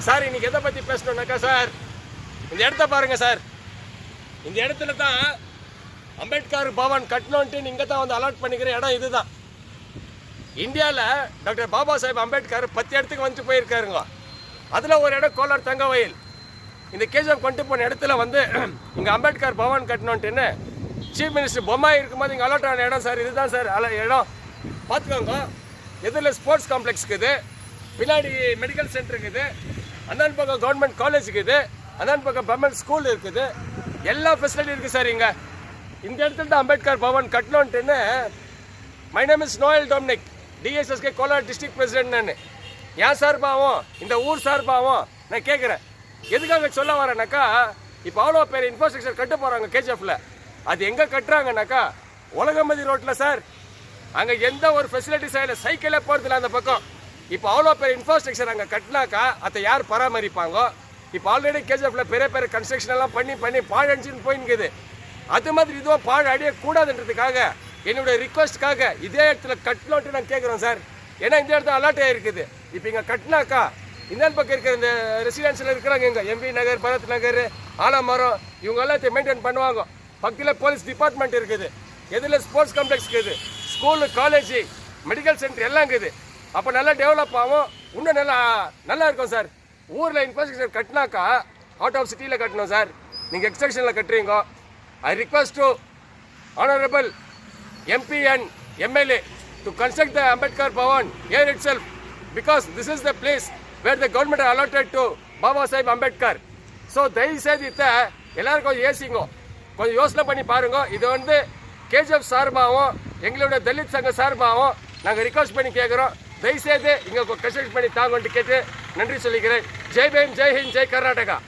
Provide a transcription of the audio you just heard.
Sir இன்னைக்கு எதை பற்றி பேசணுன்னாக்கா சார் இந்த இடத்த பாருங்க சார். இந்த இடத்துல தான் அம்பேத்கர் பவன் கட்டணுன்ட்டு இங்கே தான் வந்து அலாட் பண்ணிக்கிற இடம் இதுதான். இந்தியாவில் டாக்டர் பாபா சாஹேப் அம்பேத்கர் 10 இடத்துக்கு வந்துட்டு போயிருக்காருங்க. அதில் ஒரு இடம் கோலார் தங்க வயல். இந்த கேஜிஎஃப் கொண்டு போன இடத்துல வந்து இங்கே அம்பேத்கர் பவன் கட்டணுன்ட்டுன்னு சீஃப் மினிஸ்டர் பொம்மாய் இருக்கும்போது இங்கே அலாட் ஆன இடம் சார். இதுதான் சார் இடம். பார்த்துக்கோங்க. எதில் ஸ்போர்ட்ஸ் காம்ப்ளெக்ஸ் இருக்குது, பின்னாடி மெடிக்கல் சென்டர் இருக்குது, அந்தாண்டு பக்கம் கவர்மெண்ட் காலேஜ் இருக்குது, அந்தாண்டு பக்கம் கவர்மெண்ட் ஸ்கூல் இருக்குது, எல்லா ஃபெசிலிட்டி இருக்குது சார். இங்கே இந்த இடத்துல தான் அம்பேத்கர் பவன் கட்டணுன்ட்டுன்னு my name is Noel Dominic, DSSK Kolar district president. நான் ஏன் சார்பாகவும் இந்த ஊர் சார்பாகவும் நான் கேட்குறேன். எதுக்காக சொல்ல வரேன்னாக்கா, இப்போ அவ்வளோ பேர் இன்ஃப்ராஸ்ட்ரக்சர் கட்ட போகிறாங்க கேஜிஎஃப்ல. அது எங்கே கட்டுறாங்கனாக்கா உலகமதி ரோட்டில் சார். அங்கே எந்த ஒரு ஃபெசிலிட்டிஸ் இல்லை, சைக்கிளே போகிறதில்ல அந்த பக்கம். இப்போ அவ்வளோ பேர் இன்ஃப்ராஸ்ட்ரக்சர் அங்கே கட்டினாக்கா அதை யார் பராமரிப்பாங்க? இப்போ ஆல்ரெடி கேஜிஎஃப்ல பெரிய பெரிய கன்ஸ்ட்ரக்ஷன் எல்லாம் பண்ணி பாழடிச்சுன்னு போயின்னுக்குது. அது மாதிரி இதுவும் பாழ் அடையக்கூடாதுன்றதுக்காக என்னுடைய ரிக்வஸ்ட்காக இதே இடத்துல கட்டணுன்ட்டு நான் கேட்குறோம் சார். ஏன்னா இந்த இடத்துல அலாட் ஆகிருக்குது. இப்போ இங்கே கட்டினாக்கா இந்த பக்கம் இருக்கிற இந்த ரெசிடென்சியில் இருக்கிறாங்க, இங்கே எம்பி நகர், பரத் நகர், ஆலமரம், இவங்க எல்லாத்தையும் மெயின்டைன் பண்ணுவாங்க. பக்கத்தில் போலீஸ் டிபார்ட்மெண்ட் இருக்குது, எதில் ஸ்போர்ட்ஸ் காம்ப்ளெக்ஸ் இருக்குது, ஸ்கூலு, காலேஜு, மெடிக்கல் சென்டர் எல்லாம் இருக்குது. அப்போ நல்லா டெவலப் ஆகும், இன்னும் நல்லா இருக்கும் சார். ஊரில் இன்ஃப்ராஸ்ட்ரக்சர் கட்டினாக்கா அவுட் ஆஃப் சிட்டியில் கட்டணும் சார். நீங்கள் எக்ஸ்டென்ஷனில் கட்டுறீங்க. I request to honourable MP and MLA to construct the Ambedkar Bhavan here itself, because this is the place where the government allotted to Baba Saheb Ambedkar. So தயவுசெய்து இதை எல்லாரும் கொஞ்சம் யோசிங்க, கொஞ்சம் யோசனை பண்ணி பாருங்க. இது வந்து கேஜிஎஃப் சார்பாகவும் எங்களுடைய தலித் சங்க சார்பாகவும் நாங்கள் ரிக்வஸ்ட் பண்ணி கேட்குறோம். தயவுசெய்து இங்கே கன்ஸ்ட்ரக்ட் பண்ணி தாங்கன்ட்டு கேட்டு நன்றி சொல்லிக்கிறேன். ஜெய் பீம், ஜெய் ஹிந்த், ஜெய் கர்நாடகா.